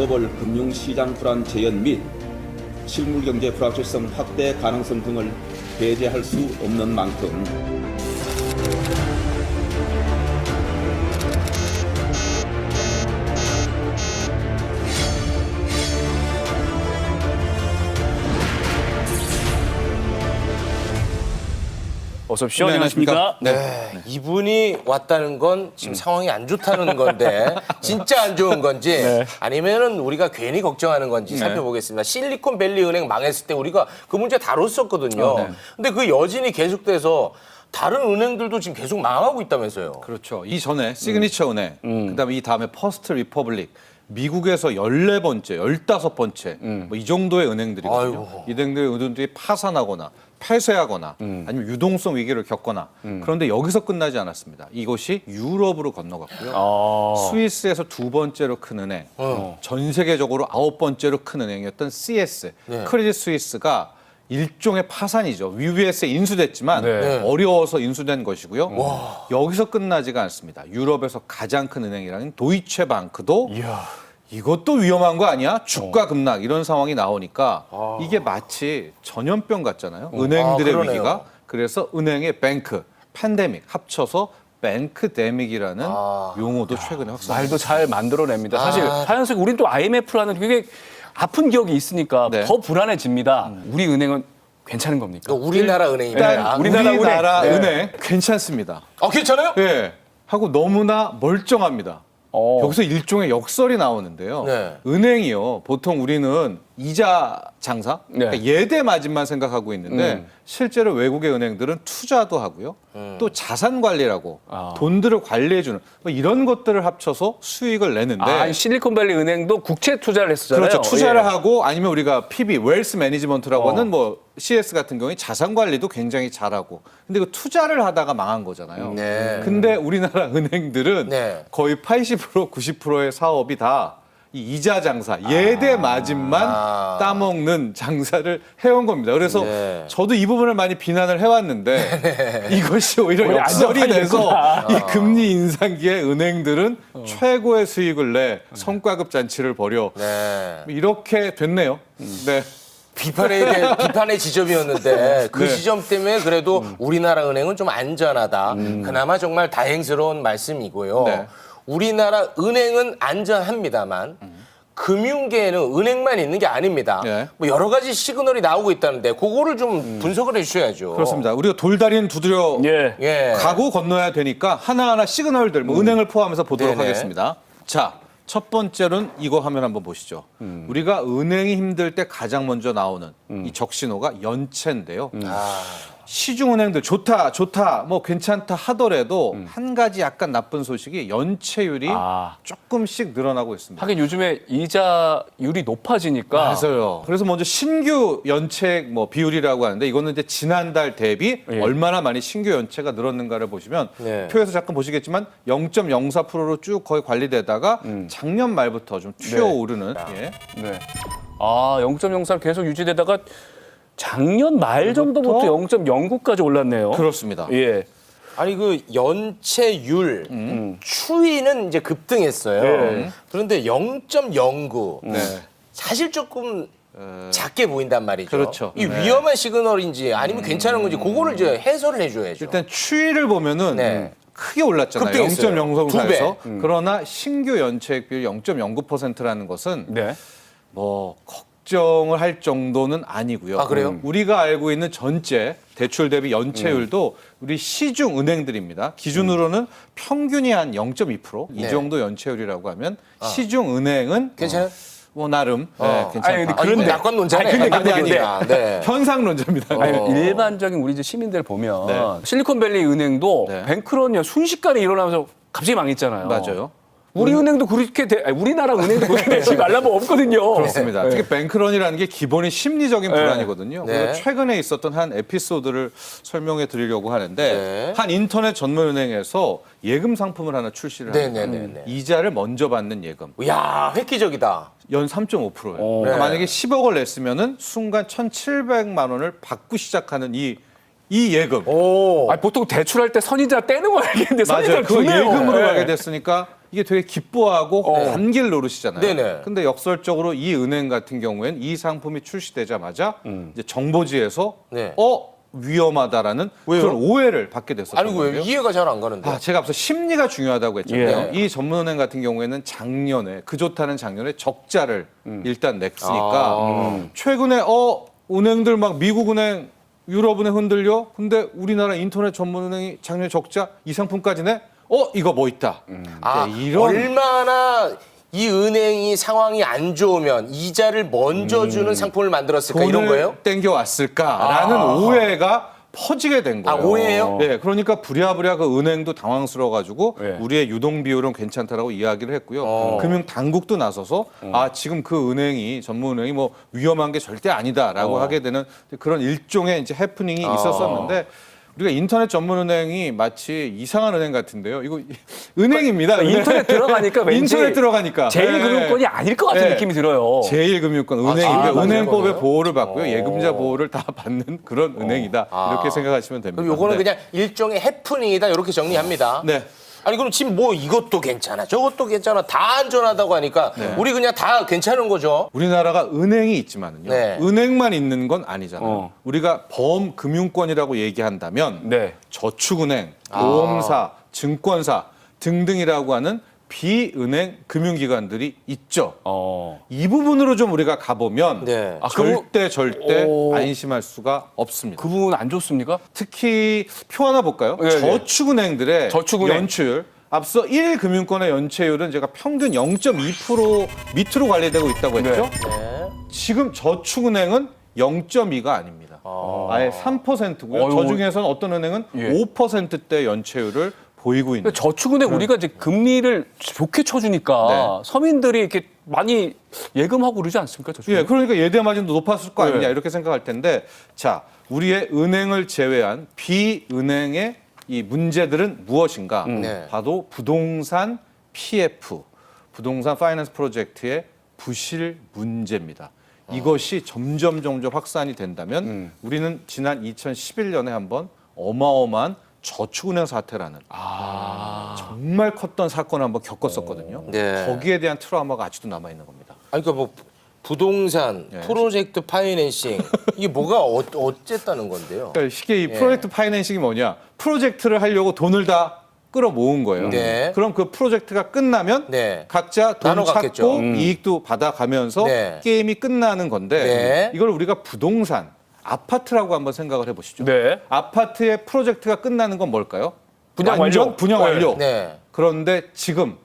글로벌 금융시장 불안 재현 및 실물경제 불확실성 확대 가능성 등을 배제할 수 없는 만큼 어서 오십시오. 안녕하십니까? 네, 이분이 왔다는 건 지금 상황이 안 좋다는 건데 진짜 안 좋은 건지 아니면은 우리가 괜히 걱정하는 건지 살펴보겠습니다. 실리콘밸리 은행 망했을 때 우리가 그 문제 다뤘었거든요. 근데 그 여진이 계속돼서 다른 은행들도 지금 계속 망하고 있다면서요. 그렇죠. 이전에 시그니처 은행, 그다음에 이 다음에 퍼스트 리퍼블릭, 미국에서 14번째, 15번째 뭐 이 정도의 은행들이거든요. 아이고. 이 은행들이 파산하거나 폐쇄하거나 아니면 유동성 위기를 겪거나 그런데 여기서 끝나지 않았습니다. 이것이 유럽으로 건너갔고요. 스위스에서 2번째로 큰 은행, 전 세계적으로 9번째로 큰 은행이었던 CS, 크레딧 스위스가 일종의 파산이죠. UBS에 인수됐지만 어려워서 인수된 것이고요. 여기서 끝나지가 않습니다. 유럽에서 가장 큰 은행이라는 도이체방크도 이것도 위험한 거 아니야? 주가 급락 이런 상황이 나오니까 이게 마치 전염병 같잖아요. 은행들의 그러네요. 위기가. 그래서 은행의 뱅크, 팬데믹 합쳐서 뱅크데믹이라는 용어도 최근에 확산. 말도 잘 만들어냅니다. 사실 하얀색 우린 또 IMF라는 되게 아픈 기억이 있으니까 네. 더 불안해집니다. 우리 은행은 괜찮은 겁니까? 또 우리나라 일단 은행입니다. 우리나라 은행. 은행 괜찮습니다. 괜찮아요? 예. 하고 너무나 멀쩡합니다. 여기서 일종의 역설이 나오는데요. 네. 은행이요. 보통 우리는 이자 장사, 그러니까 예대 마진만 생각하고 있는데 실제로 외국의 은행들은 투자도 하고요. 또 자산 관리라고 돈들을 관리해주는 뭐 이런 것들을 합쳐서 수익을 내는데 실리콘밸리 은행도 국채 투자를 했었잖아요. 그렇죠. 투자를 예. 하고 아니면 우리가 PB, 웰스 매니지먼트라고 하는 뭐 CS 같은 경우에 자산 관리도 굉장히 잘하고. 근데 그 투자를 하다가 망한 거잖아요. 근데 우리나라 은행들은 거의 80% 90%의 사업이 다 이 이자 장사, 예대 마진만 따먹는 장사를 해온 겁니다. 그래서 저도 이 부분을 많이 비난을 해왔는데 이것이 오히려 역설이 돼서 이 금리 인상기에 은행들은 최고의 수익을 내 성과급 잔치를 벌여 이렇게 됐네요. 네. 비판의 지점이었는데 그 지점 때문에 그래도 우리나라 은행은 좀 안전하다. 그나마 정말 다행스러운 말씀이고요. 네. 우리나라 은행은 안전합니다만 금융계에는 은행만 있는 게 아닙니다. 뭐 여러 가지 시그널이 나오고 있다는데 그거를 좀 분석을 해주셔야죠. 그렇습니다. 우리가 돌다리는 두드려 예. 가고 건너야 되니까 하나하나 시그널들, 뭐 은행을 포함해서 보도록 네네. 하겠습니다. 자, 첫 번째로는 이거 화면 한번 보시죠. 우리가 은행이 힘들 때 가장 먼저 나오는 이 적신호가 연체인데요. 시중은행들 좋다, 뭐 괜찮다 하더라도 한 가지 약간 나쁜 소식이 연체율이 조금씩 늘어나고 있습니다. 하긴 요즘에 이자율이 높아지니까 맞아요. 그래서 먼저 신규 연체 뭐 비율이라고 하는데 이거는 이제 지난달 대비 얼마나 많이 신규 연체가 늘었는가를 보시면 표에서 잠깐 보시겠지만 0.04%로 쭉 거의 관리되다가 작년 말부터 좀 튀어오르는 네. 0.03 계속 유지되다가 작년 말 정도부터 0.09까지 올랐네요. 그렇습니다. 예. 아니 그 연체율 추이는 이제 급등했어요. 그런데 0.09 사실 조금 작게 보인단 말이죠. 그렇죠. 이 위험한 시그널인지 아니면 괜찮은 건지 그거를 이제 해설을 해줘야죠. 일단 추이를 보면은 크게 올랐잖아요. 급등했어요. 0.03에서. 그러나 신규 연체액 비율 0.09%라는 것은 뭐 걱정을 할 정도는 아니고요. 그래요? 우리가 알고 있는 전체 대출 대비 연체율도 우리 시중 은행들입니다. 기준으로는 평균이 한 0.2%. 이 정도 연체율이라고 하면 시중 은행은 괜찮아요? 뭐 나름 괜찮다. 아니, 근데 낙관론자네. 아니야. 현상론자입니다. 일반적인 우리 이제 시민들 보면 실리콘밸리 은행도 뱅크런이 순식간에 일어나면서 갑자기 망했잖아요. 맞아요. 우리 은행도 그렇게 우리나라 은행도 그렇게 되지 말라면 없거든요. 그렇습니다. 특히 뱅크런이라는 게 기본이 심리적인 불안이거든요. 그래서 최근에 있었던 한 에피소드를 설명해 드리려고 하는데 한 인터넷 전문은행에서 예금 상품을 하나 출시를 합니다. 이자를 먼저 받는 예금. 이야, 획기적이다. 연 3.5%예요. 그러니까 만약에 10억을 냈으면은 순간 1,700만 원을 받고 시작하는 이 예금. 보통 대출할 때 선이자 떼는 거 알겠는데 선이자 맞아요. 그 주네요. 예금으로 가게 됐으니까 이게 되게 기뻐하고 감기를 노릇이잖아요. 네네. 근데 역설적으로 이 은행 같은 경우에는 이 상품이 출시되자마자 이제 정보지에서 네. 위험하다라는 왜요? 그런 오해를 받게 됐었던 아니 왜 거예요. 이해가 잘 안 가는데. 제가 앞서 심리가 중요하다고 했잖아요. 예. 이 전문은행 같은 경우에는 작년에 그 좋다는 작년에 적자를 일단 냈으니까 최근에 은행들 막 미국 은행, 유럽 은행 흔들려. 근데 우리나라 인터넷 전문은행이 작년에 적자 이 상품까지 내. 이거 뭐 있다. 이런 얼마나 이 은행이 상황이 안 좋으면 이자를 먼저 주는 상품을 만들었을까 이런 거예요? 땡겨왔을까라는 오해가 퍼지게 된 거예요. 오해예요? 네, 그러니까 부랴부랴 그 은행도 당황스러워가지고 네. 우리의 유동 비율은 괜찮다라고 이야기를 했고요. 금융 당국도 나서서 지금 그 은행이 전문은행이 뭐 위험한 게 절대 아니다라고 하게 되는 그런 일종의 이제 해프닝이 있었었는데. 우리가 인터넷 전문은행이 마치 이상한 은행 같은데요. 이거 은행입니다. 인터넷 들어가니까 왠지 인터넷 들어가니까 제1금융권이 아닐 것 같은 네. 느낌이 들어요. 제1금융권 은행인데 맞아요? 은행법의 그거예요? 보호를 받고요. 예금자 보호를 다 받는 그런 은행이다. 이렇게 생각하시면 됩니다. 그럼 요거는 네. 그냥 일종의 해프닝이다 이렇게 정리합니다. 네. 아니 그럼 지금 뭐 이것도 괜찮아 저것도 괜찮아 다 안전하다고 하니까 우리 그냥 다 괜찮은 거죠. 우리나라가 은행이 있지만은요. 네. 은행만 있는 건 아니잖아요. 어. 우리가 범금융권이라고 얘기한다면 네. 저축은행, 보험사, 증권사 등등이라고 하는 비은행 금융기관들이 있죠. 이 부분으로 좀 우리가 가보면 네. 절대 오. 안심할 수가 없습니다. 그 부분 안 좋습니까? 특히 표 하나 볼까요? 네, 네. 저축은행들의 저축은행. 연체율. 앞서 1금융권의 연체율은 제가 평균 0.2% 밑으로 관리되고 있다고 했죠. 네. 지금 저축은행은 0.2가 아닙니다. 아예 3%고요. 어이구. 저 중에서는 어떤 은행은 예. 5%대 연체율을 보이고 있는. 저축은행 우리가 이제 금리를 좋게 쳐주니까 네. 서민들이 이렇게 많이 예금하고 그러지 않습니까? 저축은행? 예, 그러니까 예대 마진도 높았을 거 아니냐 네. 이렇게 생각할 텐데, 자, 우리의 은행을 제외한 비은행의 이 문제들은 무엇인가? 네. 바로 부동산 PF, 부동산 파이낸스 프로젝트의 부실 문제입니다. 이것이 점점 확산이 된다면 우리는 지난 2011년에 한번 어마어마한 저축은행 사태라는 정말 컸던 사건을 한번 겪었었거든요. 네. 거기에 대한 트라우마가 아직도 남아 있는 겁니다. 아니 그러니까 뭐 부동산 프로젝트 파이낸싱 이게 뭐가 어쨌다는 건데요? 그러니까 쉽게 이 프로젝트 파이낸싱이 뭐냐? 프로젝트를 하려고 돈을 다 끌어모은 거예요. 네. 그럼 그 프로젝트가 끝나면 네. 각자 돈 나눠 찾고 갖겠죠. 이익도 받아가면서 네. 게임이 끝나는 건데 네. 이걸 우리가 부동산, 아파트라고 한번 생각을 해보시죠. 네. 아파트의 프로젝트가 끝나는 건 뭘까요? 분양 완전 완료. 분양 완료. 네. 그런데 지금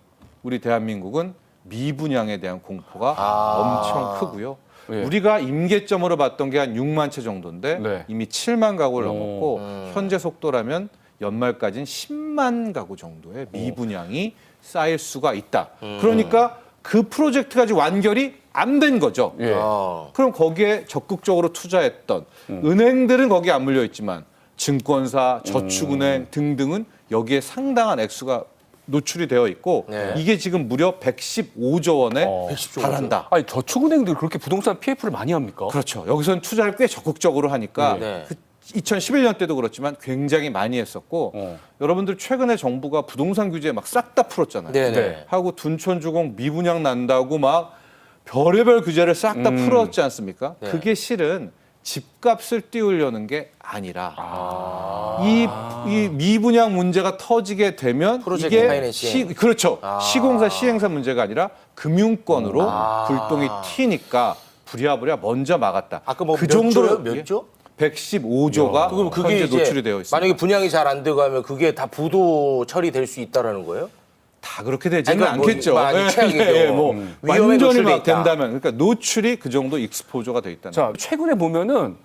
우리 대한민국은 미분양에 대한 공포가 엄청 크고요. 예. 우리가 임계점으로 봤던 게 한 6만 채 정도인데 네. 이미 7만 가구를 넘었고 현재 속도라면 연말까지는 10만 가구 정도의 미분양이 쌓일 수가 있다. 그러니까 그 프로젝트가 아직 완결이 안 된 거죠. 예. 그럼 거기에 적극적으로 투자했던 은행들은 거기에 안 물려 있지만 증권사, 저축은행 등등은 여기에 상당한 액수가 노출이 되어 있고 네. 이게 지금 무려 115조 원에 115조. 달한다. 아니 저축은행들 그렇게 부동산 PF를 많이 합니까? 그렇죠. 여기서는 투자를 꽤 적극적으로 하니까 네. 그 2011년 때도 그렇지만 굉장히 많이 했었고 여러분들 최근에 정부가 부동산 규제 막 싹 다 풀었잖아요. 네네. 네. 하고 둔촌주공 미분양 난다고 막 별의별 규제를 싹 다 풀었지 않습니까? 네. 그게 실은 집값을 띄우려는 게 아니라 이 미분양 문제가 터지게 되면 프로젝트 이게 파이낸싱. 그렇죠. 시공사 시행사 문제가 아니라 금융권으로 불똥이 튀니까 부랴부랴 먼저 막았다. 아까 뭐 그 몇 정도로 조요? 몇 조? 115조가 그럼 그게 현재 이제 노출이 되어 있습니다. 만약에 분양이 잘 안 되고 하면 그게 다 부도 처리될 수 있다라는 거예요? 다 그렇게 되지는 아니, 그러니까 않겠죠. 뭐 많이 최악이죠. 뭐 위험에 완전히 노출돼 막 있다. 된다면 그러니까 노출이 그 정도 익스포저가 돼 있다는 자 최근에 보면은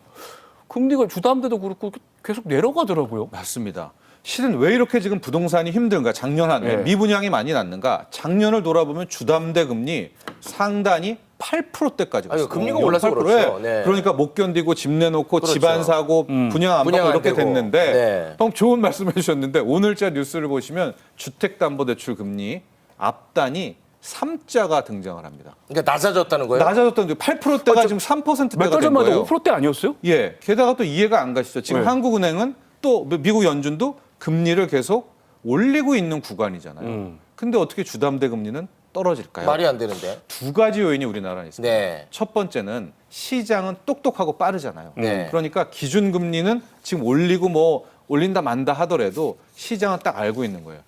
금리가 주담대도 그렇고 계속 내려가더라고요. 맞습니다. 실은 왜 이렇게 지금 부동산이 힘든가? 작년 한 해 네. 미분양이 많이 났는가? 작년을 돌아보면 주담대 금리 상단이 8%대까지 갔어요. 금리가 올라서 그렇죠. 네. 그러니까 못 견디고 집 내놓고 그렇죠. 집안 사고 분양 안 분양 받고 안 이렇게 되고. 됐는데 네. 형 좋은 말씀해 주셨는데 오늘자 뉴스를 보시면 주택담보대출 금리 앞단이 3자가 등장을 합니다. 그러니까 낮아졌다는 거예요? 낮아졌던 게 8%대가 지금 3%대가 몇 달 된 전만 해도 거예요. 5%대 아니었어요? 예. 게다가 또 이해가 안 가시죠. 지금 네. 한국은행은 또 미국 연준도 금리를 계속 올리고 있는 구간이잖아요. 근데 어떻게 주담대 금리는 떨어질까요? 말이 안 되는데. 두 가지 요인이 우리나라에 있습니다. 네. 첫 번째는 시장은 똑똑하고 빠르잖아요. 네. 그러니까 기준금리는 지금 올리고 뭐 올린다 만다 하더라도 시장은 딱 알고 있는 거예요.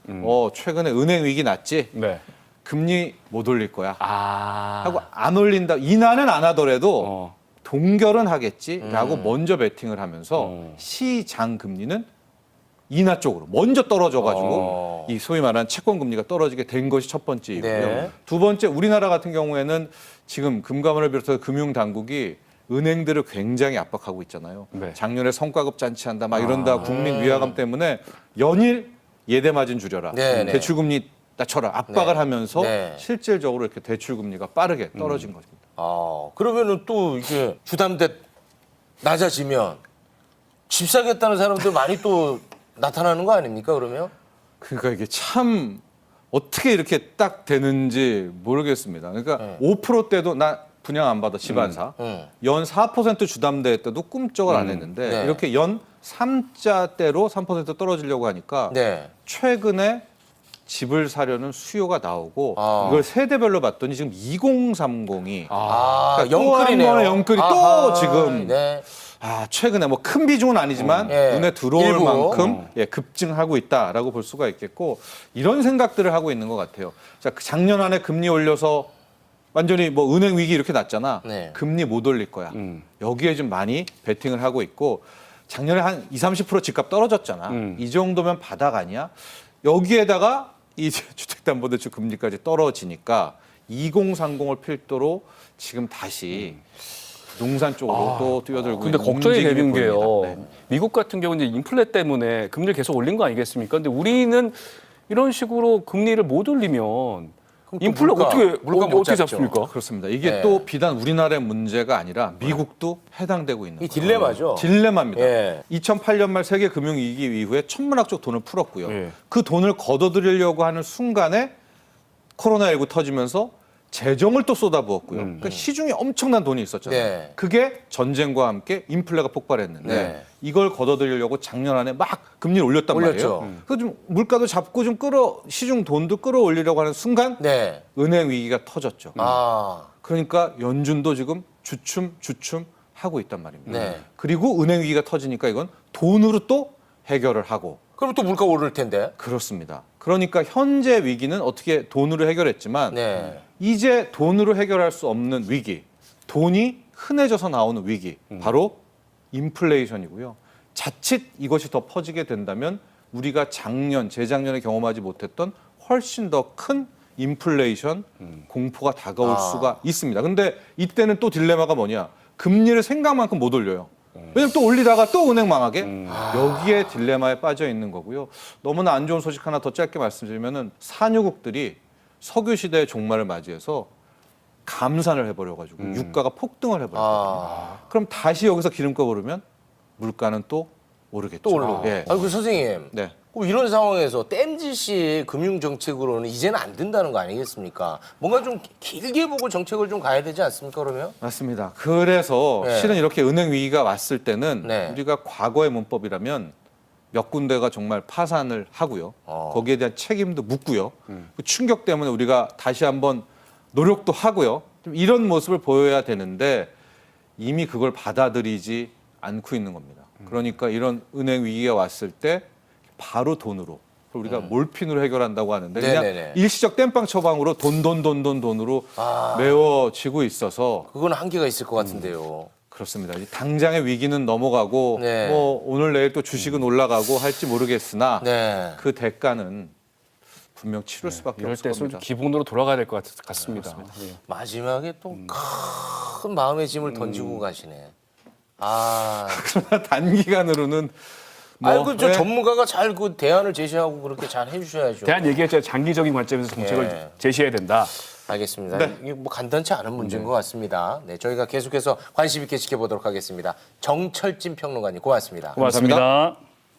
최근에 은행 위기 났지? 네. 금리 못 올릴 거야. 아. 하고 안 올린다. 인하는 안 하더라도 동결은 하겠지라고 먼저 베팅을 하면서 시장 금리는 인하 쪽으로 먼저 떨어져가지고 이 소위 말하는 채권 금리가 떨어지게 된 것이 첫 번째이고요. 네. 두 번째, 우리나라 같은 경우에는 지금 금감원을 비롯해서 금융 당국이 은행들을 굉장히 압박하고 있잖아요. 네. 작년에 성과급 잔치한다 막 이런다 국민 위화감 때문에 연일 예대 마진 줄여라. 네, 네. 대출 금리 낮춰라. 압박을 네. 하면서 네. 실질적으로 이렇게 대출 금리가 빠르게 떨어진 겁니다. 그러면은 또 이게 주담대 낮아지면 집 사겠다는 사람들 많이 또 나타나는 거 아닙니까, 그러면? 그러니까 이게 참 어떻게 이렇게 딱 되는지 모르겠습니다. 그러니까 5%대도 나 분양 안 받아 집안사. 연 4% 주담대 때도 꿈쩍을 안 했는데 네. 이렇게 연 3자대로 3% 떨어지려고 하니까 네. 최근에 집을 사려는 수요가 나오고 아. 이걸 세대별로 봤더니 지금 2030이 아, 또 한 영끌이네요. 번의 영끌이 또 아하, 지금 네. 최근에 뭐 큰 비중은 아니지만 예. 눈에 들어올 일부. 만큼 급증하고 있다라고 볼 수가 있겠고 이런 생각들을 하고 있는 것 같아요. 자, 작년 안에 금리 올려서 완전히 뭐 은행 위기 이렇게 났잖아. 네. 금리 못 올릴 거야. 여기에 좀 많이 베팅을 하고 있고 작년에 한 20-30% 집값 떨어졌잖아. 이 정도면 바닥 아니야? 여기에다가 이 주택담보대출 금리까지 떨어지니까 2030을 필두로 지금 다시 부동산 쪽으로 또 뛰어들고 근데 있는 걱정이 움직임이 되는 게요. 보입니다. 네. 미국 같은 경우는 이제 인플레 때문에 금리를 계속 올린 거 아니겠습니까? 근데 우리는 이런 식으로 금리를 못 올리면 인플레 물가 못 어떻게 잡죠. 잡습니까? 그렇습니다. 이게 네. 또 비단 우리나라의 문제가 아니라 미국도 해당되고 있는 이 거예요. 딜레마죠. 딜레마입니다. 예. 2008년 말 세계 금융위기 이후에 천문학적 돈을 풀었고요. 예. 그 돈을 걷어들이려고 하는 순간에 코로나19 터지면서 재정을 또 쏟아부었고요. 그러니까 시중에 엄청난 돈이 있었잖아요. 네. 그게 전쟁과 함께 인플레가 폭발했는데 네. 이걸 걷어들이려고 작년 안에 막 금리를 올렸단 올렸죠. 말이에요. 그래서 좀 물가도 잡고 좀 시중 돈도 끌어올리려고 하는 순간 네. 은행 위기가 터졌죠. 아. 그러니까 연준도 지금 주춤 하고 있단 말입니다. 네. 그리고 은행 위기가 터지니까 이건 돈으로 또 해결을 하고 그럼 또 물가 오를 텐데. 그렇습니다. 그러니까 현재 위기는 어떻게 돈으로 해결했지만 네. 이제 돈으로 해결할 수 없는 위기, 돈이 흔해져서 나오는 위기, 바로 인플레이션이고요. 자칫 이것이 더 퍼지게 된다면 우리가 재작년에 경험하지 못했던 훨씬 더 큰 인플레이션 공포가 다가올 수가 있습니다. 근데 이때는 또 딜레마가 뭐냐? 금리를 생각만큼 못 올려요. 왜냐면 또 올리다가 또 은행 망하게 여기에 딜레마에 빠져 있는 거고요. 너무나 안 좋은 소식 하나 더 짧게 말씀드리면은 산유국들이 석유 시대의 종말을 맞이해서 감산을 해버려가지고 유가가 폭등을 해버렸거든요. 그럼 다시 여기서 기름값 오르면 물가는 또 오르겠죠. 또 오르고. 예. 아니, 그 선생님. 네. 그럼 이런 상황에서 땜짓이 금융 정책으로는 이제는 안 된다는 거 아니겠습니까? 뭔가 좀 길게 보고 정책을 좀 가야 되지 않습니까, 그러면? 맞습니다. 그래서 네. 실은 이렇게 은행 위기가 왔을 때는 네. 우리가 과거의 문법이라면 몇 군데가 정말 파산을 하고요. 거기에 대한 책임도 묻고요. 그 충격 때문에 우리가 다시 한번 노력도 하고요. 좀 이런 모습을 보여야 되는데 이미 그걸 받아들이지 않고 있는 겁니다. 그러니까 이런 은행 위기가 왔을 때 바로 돈으로 우리가 몰핀으로 해결한다고 하는데 그냥 네네네. 일시적 땜빵 처방으로 돈으로 메워지고 있어서 그건 한계가 있을 것 같은데요. 그렇습니다. 이 당장의 위기는 넘어가고 네. 뭐 오늘 내일 또 주식은 올라가고 할지 모르겠으나 네. 그 대가는 분명 치를 수밖에 이럴 없을 때 겁니다. 기본으로 돌아가야 될 것 같습니다. 예. 마지막에 또 큰 마음의 짐을 던지고 가시네. 아. 그러나 단기간으로는 뭐 아이고, 저 예, 전문가가 잘 그 대안을 제시하고 그렇게 잘 해주셔야죠. 대한 얘기했죠. 장기적인 관점에서 정책을 예. 제시해야 된다. 알겠습니다. 네. 이게 뭐 간단치 않은 문제인 것 같습니다. 네, 저희가 계속해서 관심 있게 지켜보도록 하겠습니다. 정철진 평론가님 고맙습니다. 고맙습니다.